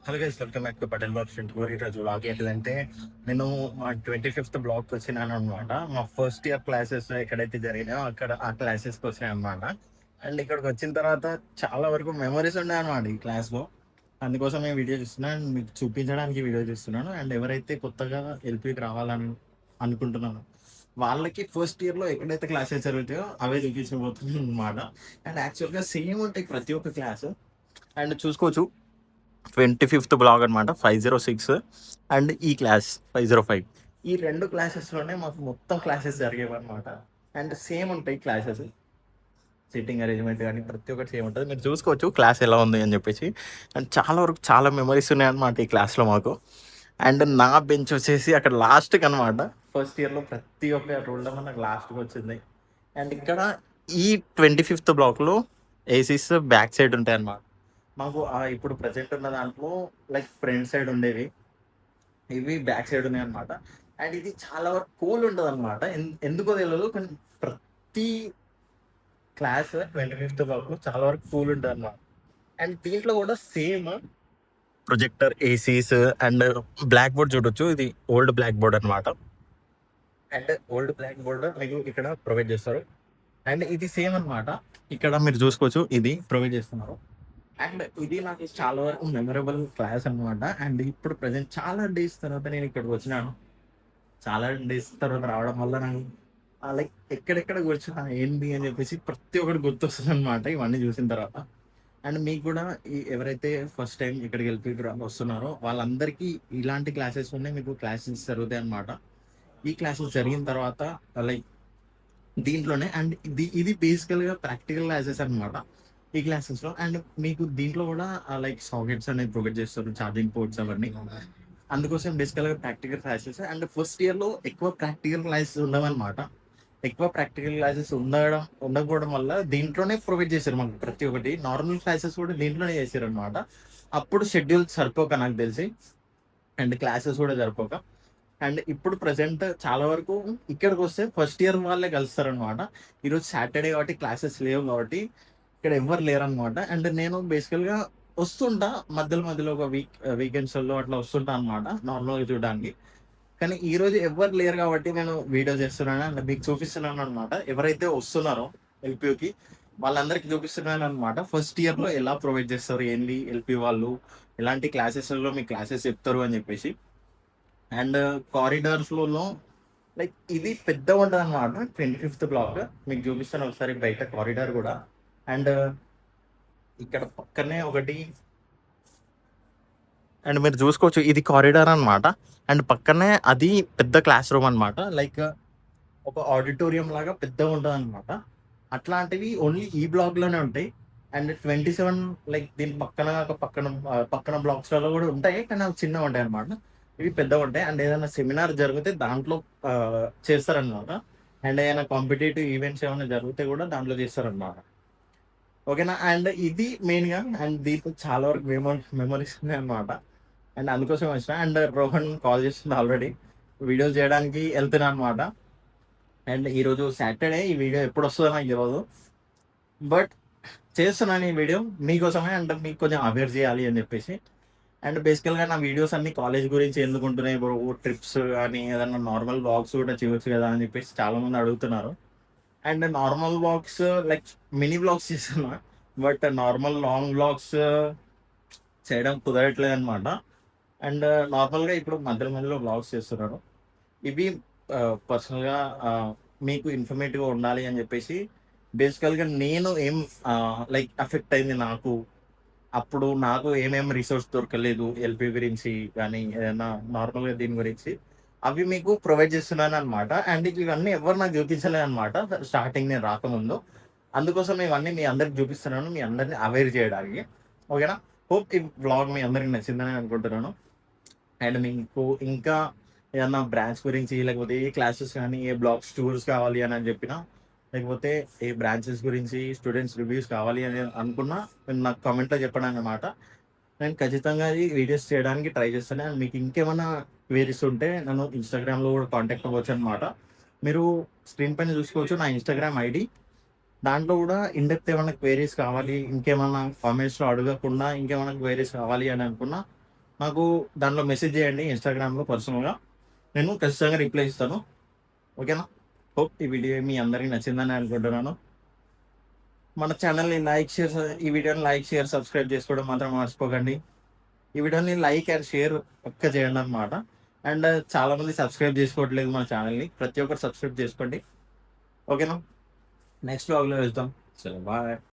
Hello guys, welcome back to Patel Bob student tour. ఈరోజు vlog ఏంటిదంటే, నేను మా 25th బ్లాక్కి వచ్చినాను అనమాట. మా ఫస్ట్ ఇయర్ క్లాసెస్ ఎక్కడైతే జరిగినాయో అక్కడ ఆ క్లాసెస్కి వచ్చాయి అనమాట. అండ్ ఇక్కడికి వచ్చిన తర్వాత చాలా వరకు మెమరీస్ ఉన్నాయి అనమాట ఈ క్లాస్లో. అందుకోసం నేను వీడియో చూస్తున్నాను అండ్ మీకు చూపించడానికి వీడియో చూస్తున్నాను. అండ్ ఎవరైతే కొత్తగా ఎల్పీకి రావాలని అనుకుంటున్నాను వాళ్ళకి ఫస్ట్ ఇయర్లో ఎక్కడైతే క్లాసెస్ జరుగుతాయో అవే చూపించబోతుంది అనమాట. అండ్ యాక్చువల్గా సేమ్ ఉంటాయి ప్రతి ఒక్క క్లాస్. అండ్ చూసుకోవచ్చు, 25th బ్లాగ్ అనమాట, 506. అండ్ ఈ క్లాస్ 505. ఈ రెండు క్లాసెస్లోనే మాకు మొత్తం క్లాసెస్ జరిగేవి అనమాట. అండ్ సేమ్ ఉంటాయి క్లాసెస్, సిట్టింగ్ అరేంజ్మెంట్ కానీ ప్రతి ఒక్కటి సేమ్ ఉంటుంది. మీరు చూసుకోవచ్చు క్లాస్ ఎలా ఉంది అని చెప్పేసి. అండ్ చాలా వరకు చాలా మెమరీస్ ఉన్నాయన్నమాట ఈ క్లాస్లో మాకు. అండ్ నా బెంచ్ వచ్చేసి అక్కడ లాస్ట్కి అనమాట. ఫస్ట్ ఇయర్లో ప్రతి ఒక్క రోల్ నెంబర్ నాకు లాస్ట్కి వచ్చింది. అండ్ ఇక్కడ ఈ 25th బ్లాక్లో ఏసీస్ బ్యాక్ సైడ్ ఉంటాయి అన్నమాట. మాకు ఇప్పుడు ప్రజెంట్ ఉన్న దాంట్లో లైక్ ఫ్రంట్ సైడ్ ఉండేవి, ఇవి బ్యాక్ సైడ్ ఉన్నాయి అనమాట. అండ్ ఇది చాలా వరకు కూల్ ఉంటుంది అనమాట. ఎందుకో తెలియదు కానీ ప్రతి క్లాస్ 25th బ్లాక్లో చాలా వరకు కూల్ ఉంటుంది అనమాట. అండ్ దీంట్లో కూడా same projector, ACs and black board చూడొచ్చు. ఇది ఓల్డ్ బ్లాక్ బోర్డ్ అనమాట. అండ్ ఓల్డ్ బ్లాక్ బోర్డ్ మీకు ఇక్కడ ప్రొవైడ్ చేస్తారు. అండ్ ఇది సేమ్ అనమాట. ఇక్కడ మీరు చూసుకోవచ్చు, ఇది ప్రొవైడ్ చేస్తున్నారు. అండ్ ఇది నాకు చాలా వరకు మెమరబుల్ క్లాస్ అనమాట. అండ్ ఇప్పుడు ప్రజెంట్ చాలా డేస్ తర్వాత నేను ఇక్కడికి వచ్చినాను. చాలా డేస్ తర్వాత రావడం వల్ల నాకు లైక్ ఎక్కడెక్కడ కూర్చున్నా ఏంటి అని చెప్పేసి ప్రతి ఒక్కటి గుర్తొస్తుంది అనమాట ఇవన్నీ చూసిన తర్వాత. అండ్ మీకు కూడా ఎవరైతే ఫస్ట్ టైం ఇక్కడికి వెళ్ళి వస్తున్నారో వాళ్ళందరికీ ఇలాంటి క్లాసెస్ ఉన్నాయి, మీకు క్లాసెస్ జరుగుతాయి అనమాట. ఈ క్లాసెస్ జరిగిన తర్వాత లైక్ దీంట్లోనే అండ్ ఇది బేసికల్గా ప్రాక్టికల్ క్లాసెస్ అనమాట ఈ క్లాసెస్లో. అండ్ మీకు దీంట్లో కూడా లైక్ సాకెట్స్ అనేది ప్రొవైడ్ చేస్తారు, ఛార్జింగ్ పోర్ట్స్ అవన్నీ. అందుకోసం బేసికల్గా ప్రాక్టికల్ క్లాసెస్. అండ్ ఫస్ట్ ఇయర్లో ఎక్కువ ప్రాక్టికల్ క్లాసెస్ ఉండవన్నమాట. ఎక్కువ ప్రాక్టికల్ క్లాసెస్ ఉండకపోవడం వల్ల దీంట్లోనే ప్రొవైడ్ చేశారు మాకు ప్రతి ఒక్కటి. నార్మల్ క్లాసెస్ కూడా దీంట్లోనే చేశారు అనమాట. అప్పుడు షెడ్యూల్ సరిపోక నాకు తెలిసి, అండ్ క్లాసెస్ కూడా సరిపోక. అండ్ ఇప్పుడు ప్రజెంట్ చాలా వరకు ఇక్కడికి వస్తే ఫస్ట్ ఇయర్ వాళ్ళే కలుస్తారనమాట. ఈరోజు సాటర్డే కాబట్టి క్లాసెస్ లేవు కాబట్టి ఇక్కడ ఎవ్వరు లేరనమాట. అండ్ నేను బేసికల్గా వస్తుంటా మధ్యలో మధ్యలో ఒక వీకెండ్స్లో అట్లా వస్తుంటా అనమాట నార్మల్గా చూడడానికి. కానీ ఈ రోజు ఎవ్వరు లేరు కాబట్టి నేను వీడియో చేస్తున్నాను అండ్ మీకు చూపిస్తున్నాను అనమాట. ఎవరైతే వస్తున్నారో ఎల్పికి వాళ్ళందరికీ చూపిస్తున్నాను అనమాట. ఫస్ట్ ఇయర్లో ఎలా ప్రొవైడ్ చేస్తారు, ఏంటి ఎల్పి వాళ్ళు ఎలాంటి క్లాసెస్లో మీకు క్లాసెస్ చెప్తారు అని చెప్పేసి. అండ్ కారిడార్స్లలో లైక్ ఇది పెద్ద ఉంటుంది అనమాట. 25th బ్లాక్ మీకు చూపిస్తాను ఒకసారి బయట కారిడార్ కూడా. అండ్ ఇక్కడ పక్కనే ఒకటి, అండ్ మీరు చూసుకోవచ్చు ఇది కారిడార్ అనమాట. అండ్ పక్కనే అది పెద్ద క్లాస్ రూమ్ అనమాట. లైక్ ఒక ఆడిటోరియం లాగా పెద్దగా ఉంటుంది అనమాట. అట్లాంటివి ఓన్లీ ఈ బ్లాక్ లోనే ఉంటాయి. అండ్ 27 లైక్ దీని పక్కన పక్కన బ్లాక్స్లలో కూడా ఉంటాయి, కానీ అవి చిన్నగా ఉంటాయి అనమాట. ఇవి పెద్దగా ఉంటాయి. అండ్ ఏదైనా సెమినార్ జరిగితే దాంట్లో చేస్తారనమాట. అండ్ ఏదైనా కాంపిటేటివ్ ఈవెంట్స్ ఏమైనా జరిగితే కూడా దాంట్లో చేస్తారనమాట. ఓకేనా. అండ్ ఇది మెయిన్గా అండ్ దీంట్లో చాలా వరకు మెమరీస్ ఉన్నాయి అనమాట. అండ్ అందుకోసం వచ్చిన. అండ్ రోహన్ కాల్ చేస్తుంది ఆల్రెడీ, వీడియోస్ చేయడానికి వెళ్తున్నా అనమాట. అండ్ ఈరోజు సాటర్డే, ఈ వీడియో ఎప్పుడు వస్తుందో నాకు తెలియదు, బట్ చేస్తున్నాను ఈ వీడియో మీకోసమే. అండ్ మీకు కొంచెం అవేర్ చేయాలి అని చెప్పేసి. అండ్ బేసికల్గా నా వీడియోస్ అన్ని కాలేజ్ గురించి ఎందుకు ఉంటున్నాయి, ఇప్పుడు ట్రిప్స్ కానీ ఏదన్నా నార్మల్ బ్లాగ్స్ కూడా చేయవచ్చు కదా అని చెప్పేసి చాలామంది అడుగుతున్నారు. And normal blogs like mini blogs చేస్తున్నా, బట్ నార్మల్ లాంగ్ బ్లాగ్స్ చేయడం కుదరట్లేదు అనమాట. అండ్ నార్మల్గా ఇప్పుడు మధ్యలో మధ్యలో బ్లాగ్స్ చేస్తున్నాను. ఇవి పర్సనల్గా మీకు ఇన్ఫర్మేటివ్గా ఉండాలి అని చెప్పేసి. బేసికల్గా నేను ఏం లైక్ అఫెక్ట్ అయింది నాకు, అప్పుడు నాకు ఏమేమి రిసోర్స్ దొరకలేదు ఎల్పి గురించి కానీ ఏదైనా నార్మల్గా దీని గురించి, అవి మీకు ప్రొవైడ్ చేస్తున్నాను అనమాట. అండ్ ఇవన్నీ ఎవరు నాకు చూపించలేదు అనమాట స్టార్టింగ్ నేను రాకముందు. అందుకోసం ఇవన్నీ మీ అందరికి చూపిస్తున్నాను, మీ అందరిని అవేర్ చేయడానికి. ఓకేనా. హోప్ ఈ బ్లాగ్ మీ అందరికి నచ్చిందని అనుకుంటున్నాను. అండ్ మీకు ఇంకా ఏదన్నా బ్రాంచ్ గురించి, లేకపోతే ఏ క్లాసెస్ కానీ ఏ బ్లాగ్స్ టూర్స్ కావాలి అని చెప్పినా, లేకపోతే ఏ బ్రాంచెస్ గురించి స్టూడెంట్స్ రివ్యూస్ కావాలి అని అనుకున్నా మీరు నాకు కామెంట్లో చెప్పండి అన్నమాట. నేను ఖచ్చితంగా ఈ వీడియోస్ చేయడానికి ట్రై చేస్తాను. అండ్ మీకు ఇంకేమైనా క్వెరీస్ ఉంటే నన్ను ఇన్స్టాగ్రామ్లో కూడా కాంటాక్ట్ అవ్వచ్చు అనమాట. మీరు స్క్రీన్ పైన చూసుకోవచ్చు నా ఇన్స్టాగ్రామ్ ఐడి. దాంట్లో కూడా ఇండెప్త్ ఏమైనా క్వెరీస్ కావాలి, ఇంకేమైనా కామెంట్స్లో అడగకుండా ఇంకేమైనా క్వెరీస్ కావాలి అని అనుకున్నా నాకు దాంట్లో మెసేజ్ చేయండి ఇన్‌స్టాగ్రామ్‌లో పర్సనల్‌గా. నేను ఖచ్చితంగా రిప్లై ఇస్తాను. ఓకేనా? హోప్ ఈ వీడియో మీ అందరికి నచ్చిందని అనుకుంటున్నాను. మన ఛానల్‌ని ఈ వీడియోని లైక్, షేర్, సబ్స్క్రైబ్ చేసుకోవడం మాత్రం మర్చిపోకండి. ఈ వీడియోని లైక్ అండ్ షేర్ పక్కా చేయండనమాట. అండ్ చాలామంది సబ్స్క్రైబ్ చేసుకోవట్లేదు మన ఛానల్‌ని. ప్రతి ఒక్కరు సబ్స్క్రైబ్ చేసుకోండి. ఓకేనా? నెక్స్ట్ వ్లాగ్‌లో కలుద్దాం. చలో బాయ్.